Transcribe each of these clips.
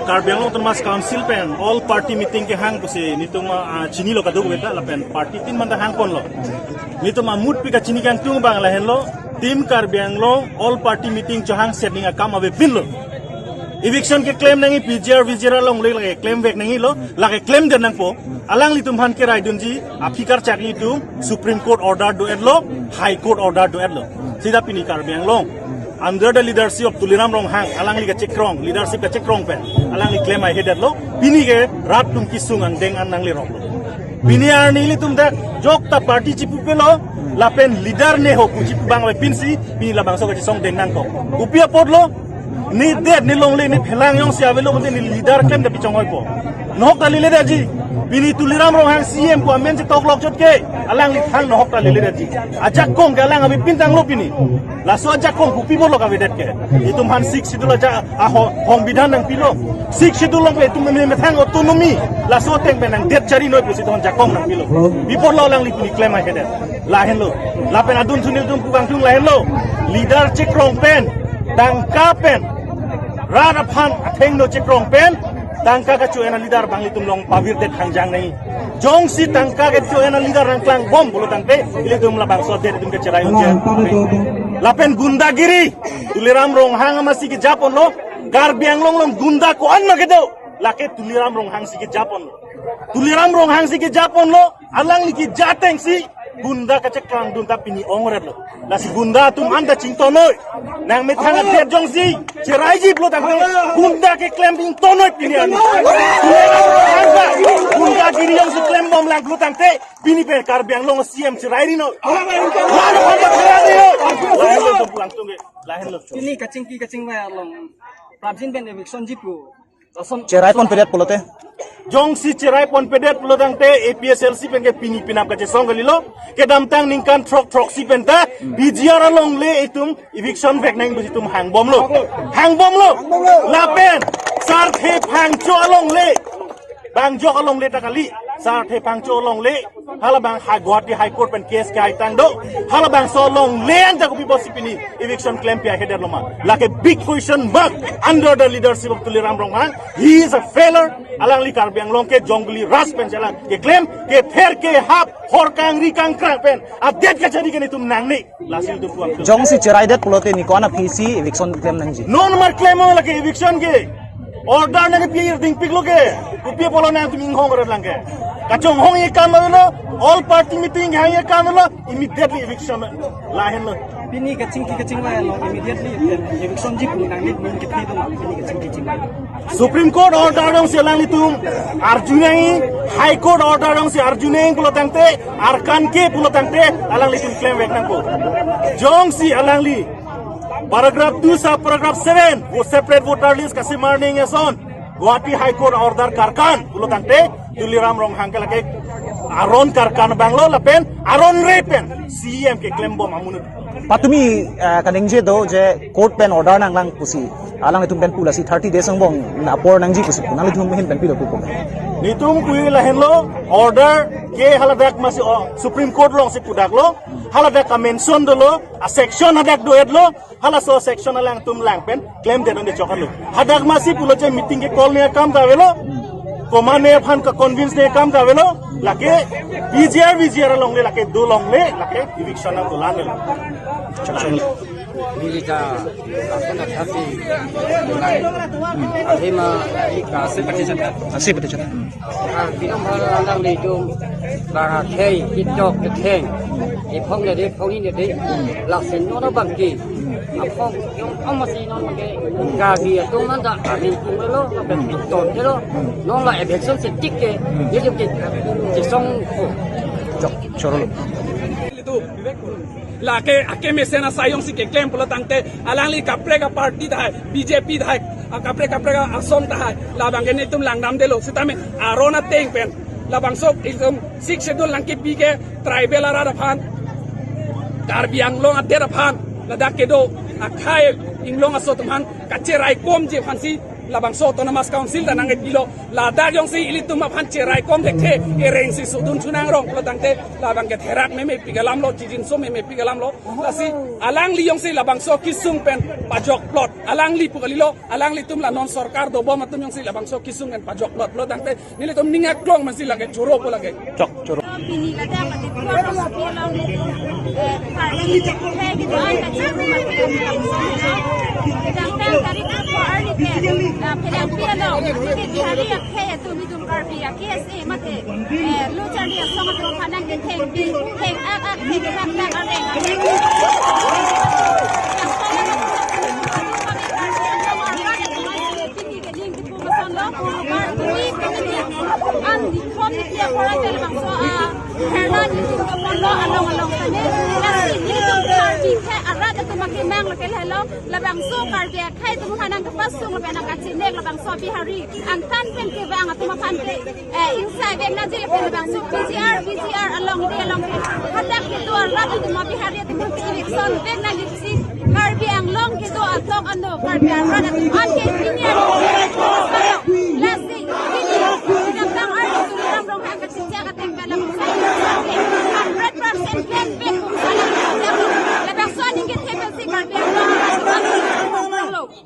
Karbianglong Termas Council pen all party meeting ke hang puse nitung chini lo kaduk beta la pen party tin manda hang pon lo nitung mut pika chini kan tung bang la hen lo tim Karbianglong all party meeting cho hang setting a kam ave pin lo eviction ke claim nangi PGR long le lage claim vek nangi lo lage claim den nang po alang litum han ke raidun ji afikar chakli tu Supreme Court order do edlo High Court order do edlo sida pini Karbianglong under the leadership of Tuliram Ronghang, alang li ka chekrong leadership ka chekrong pen, alang li claim ay header lo, pini ke rat tum kisung ang deng an nang li rok lo. Pini arni li tum dak jok ta party chipu pe lo, la pen leader ne ho ku chipu bang we pinsi, pini la bang so ka chisong deng nang ko. Upia pod lo, ni dead ni long le ni phelang yong siya velo ni leader claim da pichong hoy po. Nok ta li le ji. Bini Tuliram Ronghang CM ko amen si tok lok chot ke alang li thang no hokta lele ji ajak kong ke alang abi pintang lo pini la so ajak kong ku pibo lo ka vedet ke itum han sik sidul aja a hong bidan nang pilo sik sidul lo pe tum me thang autonomy la so teng pe nang det chari noi pusi ton jakong nang pilo bipor lo alang li pini claim ai hedet la hen lo la pen adun sunil tum kubang tung la hen lo leader chekrong pen tangka pen rara phan atheng no chekrong pen tangka ka cuena leader bang litum long pavir det hangjang nai jong si tangka ka cuena leader rang klang bom bolo tangte ile tum la bang so det tum ke cerai unja lapen gundagiri Tuliram Ronghang masih ke Japon lo Karbianglong long gunda ko an ke do lake Tuliram Ronghang si ke Japon lo Tuliram Ronghang si ke Japon lo alang li ki jateng si gunda ka cekang dunta pini ongret lo la si gunda tum anda cingtonoi nang methanga det jong si cerai ji blo tangte gunda ke claim ding tonoi pini an gunda giri yang si claim bom lang blo tangte pini pe Karbianglong CM cerai ri no ini kacing bayar long prabjin ben eviction jipu cerai pon pedet polote jong si cerai pon pedet pulo tangte APSLC pen ke pini pinap ka song galilo ke damtang ningkan trok si penta PGR long le itum eviction back nang busitum hang bom lo lapen sar the phang cho long le bang jo along le takali sar the phang cho long le hala bang High Court pen case ke ai tang do hala bang so long le anja ko bibo sipini eviction claim pe header loma like a big question mark under the leadership of Tuliram Ronghang he is a failure alang li Karbianglong ke jongli ras pen jalan ke claim ke ther ke hap hor kang ri kang krang pen update ka chari ke ni tum nang ni lasil tu puang jong si cerai det polote ni kona PC eviction claim nang ji no number claim la ke eviction ke order na ke pier ding piglo ke upia polo na tum inghong rer lang ke kacong hong ye kam lo all party meeting hang ye kam lo immediately eviction lahen lo Pini kacing bayar lo immediately eviction ji pun nang ning kita itu mah pini kacing bayar. Supreme Court order dong si lang litum Arjunai High Court order dong si Arjunai pulo tangte Arkan ke pulo tangte alang litum claim wek nang ko jong si alang li paragraph 2 sa paragraph 7 wo separate voter list kasi morning eson Guwahati High Court order karkan pulo tangte Juliram rong hangke lake aron karkan banglo lapen aron repen CM ke claim bom amunut Patumi kaneng je do je court pen order nang lang pusi alang itum pen pula si 30 days ang bong na por nang ji pusi nang itum hin pen pilo ko nitum kui lahen lo order ke haladak masi Supreme Court long si kudak lo haladak ka mention do lo a section hadak do ed lo hala so section lang tum lang pen claim de don de chokal lo hadak masi pulo je meeting ke call ne kam da velo command ne phan ka convince ne kam da velo lake BGR long le lake do long le lake eviction na to lan le Milita apa nak kasi Ahima ika asip pati chata Binam hal lang ni jum Bara kei kitok keteng Ipong ni dek kau ni dek Laksin nono bangki Apong yung amasi nono ke Gabi itu nanda Amin kumelo Amin piton kelo Nong la eviction setik ke Jadi jisong choro lake ake mesena sayong si ke claim pulo tangte alangli kapre ka party dai BJP dai kapre ka asom dai labang ne tum langnam delo sitame arona teng pen labang sok ilum sik schedule langki pike tribal ara phan karbiang long adera phan ladak kedo akai inglong aso tumhan kacerai kom je phansi labang so autonomous council dan angit bilo ladak yong si ilitum aphan cerai kom dekhe ereng si sudun sunang rong pulo tangte labang ke therak me pigalam lo jijin so me pigalam lo lasi alang li yong si labang so kisung pen pajok plot alang li pugalilo alang li tum la non sarkar do bom atum yong si labang so kisung pen pajok plot lo tangte nili tum ningak klong man si lage choro po lage choro Pini lada pati kuar lo sapi lo ni kari kayak gitu an kacang kadang tari kuar ni pedang piano jadi hari yang kayak tu ni tu karbi ya KSA mate lu cari yang sama tu kadang ke teng ak kadang Hernan itu kalau along sana, nasi itu karbi ke arah itu makin mang lepas hello, lebang so karbi ke itu mana yang pasung lepas nak kacau nek lebang so bihari, angtan pen ke bang atau makan ke, inside bang nanti lepas lebang so BCR along dia along, hendak itu arah itu mau bihari itu mungkin election bang nanti si karbi ang long itu atau anu karbi arah itu anke ini ada, lasi ini sedang arah itu dalam rong angkat sejak kateng dalam 100% plan back la personne qui était passée par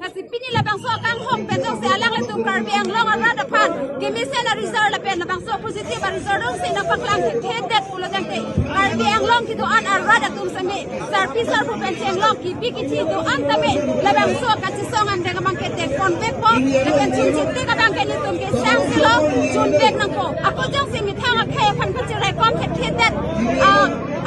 kasi pini la bangso kang hom peto se alang le tum karbi ang long ara da phan kimi se na result la pen la bangso positive a result dong se na paklang ke det pulo dangte karbi ang long ki do an ara da tum sami sarpi sar pu pen cheng long ki bi ki ti do an tame la bangso ka chi song an de ka mang ke te kon back po le pen chun chi te ka bang ke ni tum ke sang si lo chun back nang ko ako jong se mi thang a khe phan phan chi rai kom ke det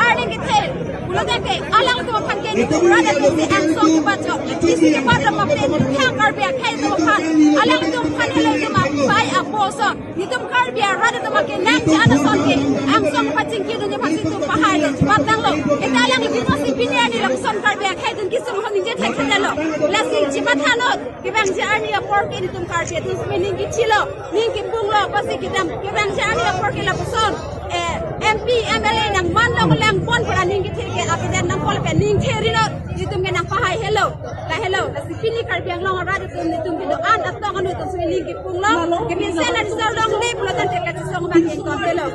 arning ke te pulo dangte alang tum phan ke ni tum ra da tum se an song ki ba jo ki si ke ba da ma pen thang karbi a khe tum phan alang tum phan hele tum a bai a po so ni tum karbi a ra da tum ke nak chi ana son ke ang song pa ching ki do ni phan si tum pa hai le ba dang lo eta alang ki mo si pini ani la son karbi a khe tum ki sum hon ni je thak thak lo la si chi ma tha lo ki bang je ani a por ke ni tum karbi a tum me ning ki chi lo ning ki bung lo pa si ki dam ki bang je ani a por ke la son MP MLA nang man lo lang pon para ning ki thir ke apiden nang pol pe ning theri lo ni tum ke nang pa hai hello la si pini karbi ang long ra da tum ni tum ki do an at tong anu tum si ning ki pung lo ki min se na so long le pulo tan te ka chi song ba ke kon te lo